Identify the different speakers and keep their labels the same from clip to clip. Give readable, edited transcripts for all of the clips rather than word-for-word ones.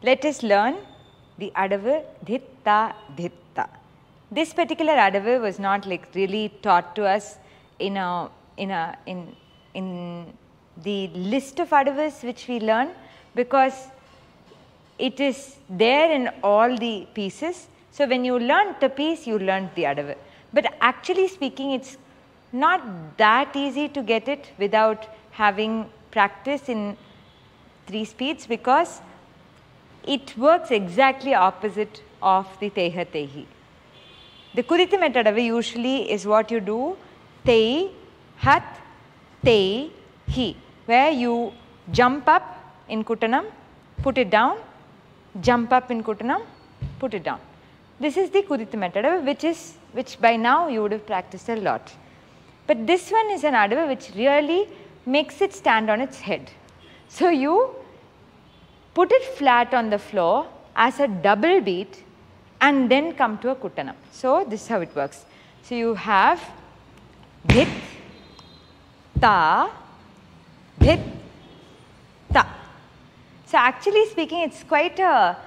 Speaker 1: let us learn the adavu Dhitta Dhitta. This particular adavu was not like really taught to us in the list of adavus which we learn, because it is there in all the pieces. So when you learnt the piece, you learnt the adavu. But actually speaking, it's not that easy to get it without having practice in 3 speeds, because it works exactly opposite of the Teha Tehi. The Kuriti Metadavu usually is what you do, Tei, Hat, Tei, Hi, where you jump up in Kutanam, put it down, jump up in Kutanam, put it down. This is the Kuriti Metadavu, which by now you would have practiced a lot. But this one is an adavu which really makes it stand on its head. So you put it flat on the floor as a double beat and then come to a Kutanam. So this is how it works. So you have Dhit, Ta, Dhit, Ta. So actually speaking, it's quite a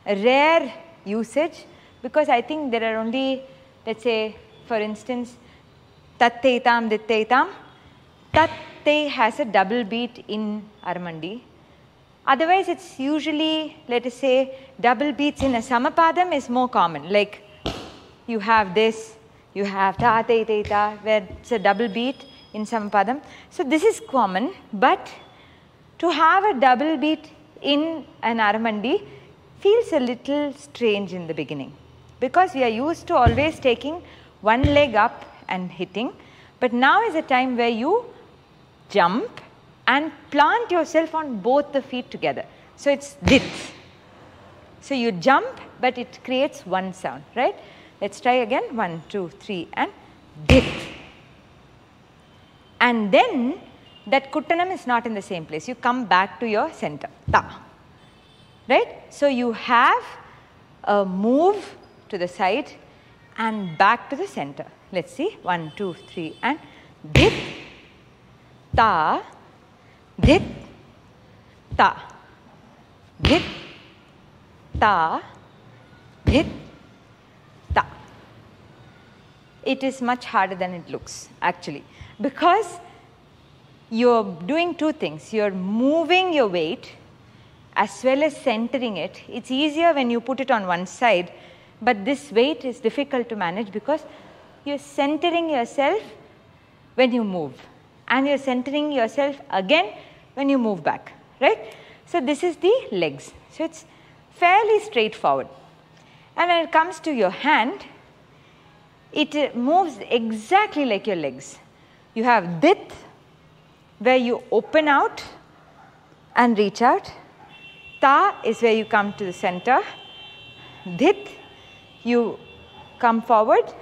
Speaker 1: rare usage, because I think there are only, let's say, for instance, Tatteitam, Ditteitam. Tatte has a double beat in Aramandi. Otherwise, it's usually, let us say, double beats in a Samapadam is more common. Like you have this, you have Ta, Te, Te, Ta, where it's a double beat in Samapadam. So this is common, but to have a double beat in an Aramandi feels a little strange in the beginning, because we are used to always taking one leg up and hitting. But now is a time where you jump and plant yourself on both the feet together. So it's Dhit. So you jump, but it creates one sound, right? Let's try again. 1, 2, 3 and Dhit. And then that Kutanam is not in the same place. You come back to your center. Ta. Right? So you have a move to the side and back to the center. Let's see. 1, 2, 3 and Dhit, Ta, Dhit, Ta, Dhit, Ta, Dhit, Ta. It is much harder than it looks actually, because you're doing 2 things. You're moving your weight as well as centering it. It's easier when you put it on one side, but this weight is difficult to manage because you're centering yourself when you move, and you're centering yourself again when you move back, right? So this is the legs. So it's fairly straightforward. And when it comes to your hand, it moves exactly like your legs. You have Dhit, where you open out and reach out. Ta is where you come to the center. Dhit, you come forward.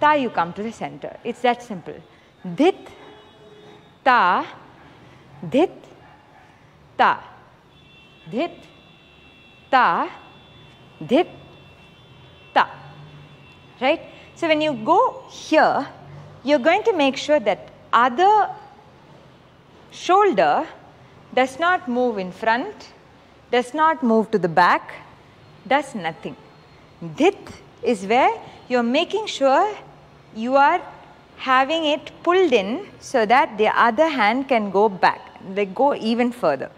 Speaker 1: Ta, you come to the center. It's that simple. Dhit, Ta, Dhit, Ta, Dhit, Ta, Dhit, Ta. Right? So when you go here, you're going to make sure that other shoulder does not move in front, does not move to the back, does nothing. Dhit is where you're making sure you are having it pulled in so that the other hand can go back, like go even further.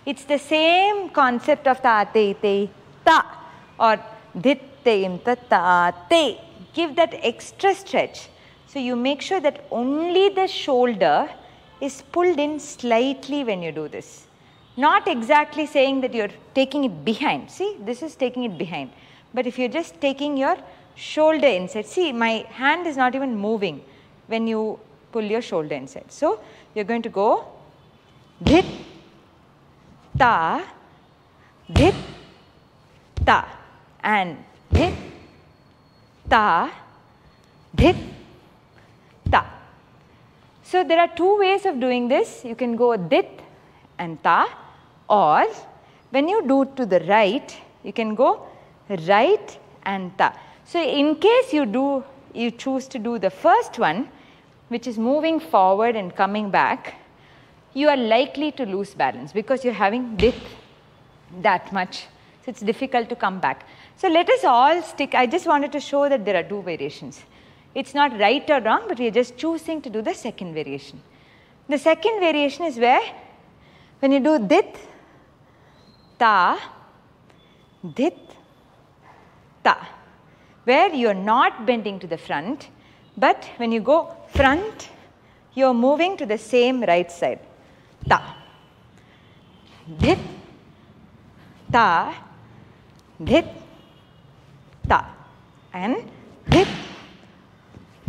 Speaker 1: It's the same concept of ta, te, te, ta, or dhit, te, im, ta, ta, te. Give that extra stretch. So you make sure that only the shoulder is pulled in slightly when you do this. Not exactly saying that you're taking it behind. See, this is taking it behind. But if you're just taking your shoulder inside, see, my hand is not even moving when you pull your shoulder inside. So you're going to go dhit, ta, dhit, ta, and dhit, ta, dhit, ta. So there are 2 ways of doing this. You can go dhit and ta, or when you do to the right, you can go right and ta. So in case you choose to do the first one, which is moving forward and coming back, you are likely to lose balance because you're having dhit that much. So it's difficult to come back. So let us all stick. I just wanted to show that there are two variations. It's not right or wrong, but we are just choosing to do the second variation. The second variation is where when you do Dhit, Ta, Dhit, Ta, where you are not bending to the front, but when you go front, you are moving to the same right side. Ta, Dhit, Ta, Dhit, Ta, and Dhit,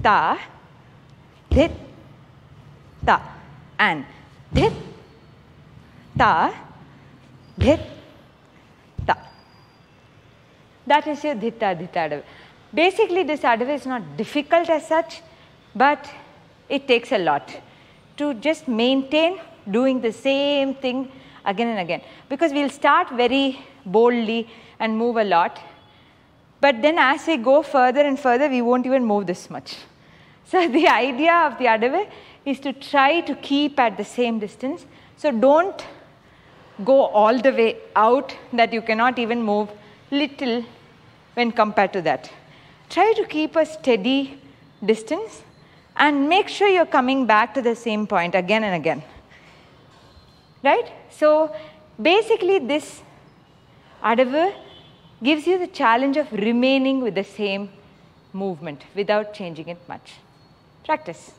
Speaker 1: Ta, Dhit, Ta, and Dhit, Ta, Dhit, Ta. That is your Dhita Dhita Adava. Basically, this Adava is not difficult as such, but it takes a lot to just maintain doing the same thing again and again. Because we'll start very boldly and move a lot, but then as we go further and further, we won't even move this much. So the idea of the Adava is to try to keep at the same distance. So don't go all the way out that you cannot even move little when compared to that. Try to keep a steady distance and make sure you're coming back to the same point again and again. Right? So basically this Adava gives you the challenge of remaining with the same movement without changing it much. Practice.